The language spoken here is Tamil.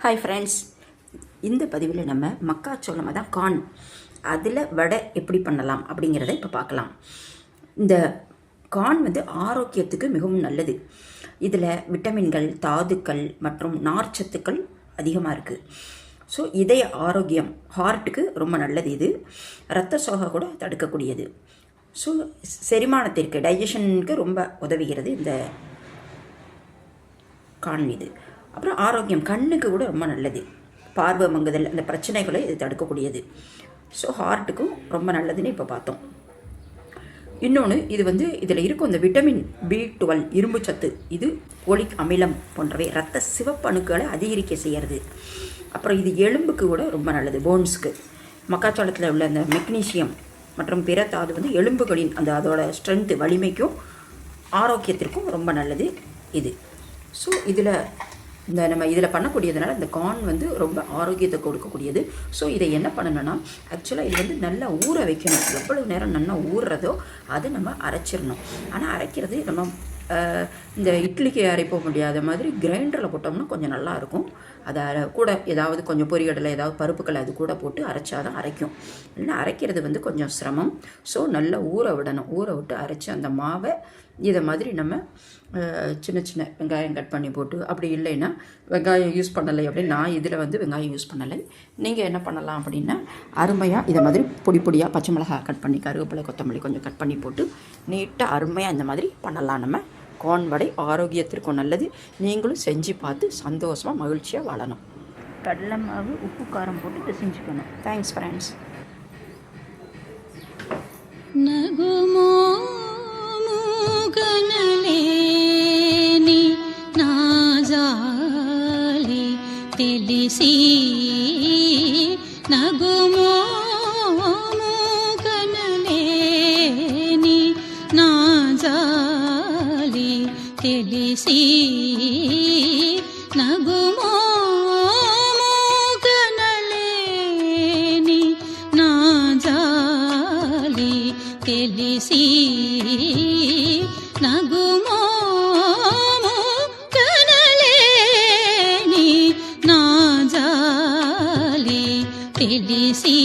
ஹாய் ஃப்ரெண்ட்ஸ், இந்த பதிவில் நம்ம மக்காச்சோளம் தான் கார்ன் அதில் வடை எப்படி பண்ணலாம் அப்படிங்கிறத இப்போ பார்க்கலாம். இந்த கார்ன் ஆரோக்கியத்துக்கு மிகவும் நல்லது. இதில் விட்டமின்கள், தாதுக்கள் மற்றும் நார்ச்சத்துக்கள் அதிகமாக இருக்குது. ஸோ இதய ஆரோக்கியம், ஹார்ட்டுக்கு ரொம்ப நல்லது. இது இரத்த சோகை கூட தடுக்கக்கூடியது. ஸோ செரிமானத்திற்கு, டைஜஷனுக்கு ரொம்ப உதவுகிறது இந்த கார்ன். இது அப்புறம் ஆரோக்கியம், கண்ணுக்கு கூட ரொம்ப நல்லது. பார்வை மங்குதல், அந்த பிரச்சனைகளை இது தடுக்கக்கூடியது. ஸோ ஹார்ட்டுக்கும் ரொம்ப நல்லதுன்னு இப்போ பார்த்தோம். இன்னொன்று, இது இதில் இருக்கும் இந்த விட்டமின் B12, இரும்பு சத்து, இது போலிக் அமிலம் போன்றவை இரத்த சிவப்பணுக்களை அதிகரிக்க செய்கிறது. அப்புறம் இது எலும்புக்கு கூட ரொம்ப நல்லது, போன்ஸுக்கு. மக்காச்சோளத்தில் உள்ள அந்த மெக்னீசியம் மற்றும் பிற தாது எலும்புகளின் அதோட ஸ்ட்ரென்த்து, வலிமைக்கும் ஆரோக்கியத்திற்கும் ரொம்ப நல்லது இது. ஸோ நம்ம இதில் பண்ணக்கூடியதுனால இந்த கார்ன் ரொம்ப ஆரோக்கியத்தை கொடுக்கக்கூடியது. ஸோ இதை என்ன பண்ணணும்னா, ஆக்சுவலாக இது நல்லா ஊற வைக்கணும். எவ்வளவு நேரம் நல்லா ஊறுறதோ அதை நம்ம அரைச்சிடணும். ஆனால் அரைக்கிறது நம்ம இந்த இட்லிக்கு அரைப்ப முடியாத மாதிரி கிரைண்டரில் போட்டோம்னா கொஞ்சம் நல்லாயிருக்கும். அதை கூட ஏதாவது கொஞ்சம் பொரியடலை, ஏதாவது பருப்புக்களை அது கூட போட்டு அரைச்சாதான் அரைக்கும். இல்லைன்னா அரைக்கிறது கொஞ்சம் சிரமம். ஸோ நல்லா ஊற விடணும். ஊற விட்டு அரைச்சி அந்த மாவை இதை மாதிரி நம்ம சின்ன சின்ன வெங்காயம் கட் பண்ணி போட்டு, அப்படி இல்லைன்னா வெங்காயம் யூஸ் பண்ணலை அப்படின்னு நான் இதில் வெங்காயம் யூஸ் பண்ணலை. நீங்கள் என்ன பண்ணலாம் அப்படின்னா, அருமையாக இதை மாதிரி பொடி பொடியாக பச்சை மிளகாய் கட் பண்ணி, கருவேப்பிலை, கொத்தமல்லி கொஞ்சம் கட் பண்ணி போட்டு நீட்டாக அருமையாக இந்த மாதிரி பண்ணலாம். நம்ம கார்ன் வடை ஆரோக்கியத்திற்கும் நல்லது. நீங்களும் செஞ்சு பார்த்து சந்தோஷமாக மகிழ்ச்சியாக வாழணும். கடலை மாவு, உப்பு, காரம் போட்டு இதை செஞ்சுக்கணும். Thanks friends. తెలిసి నగుమో కనలేని నా జాలి తెలిసి నగుమో కనలేని నా జాలి తెలిసి నగుమో తెలిసి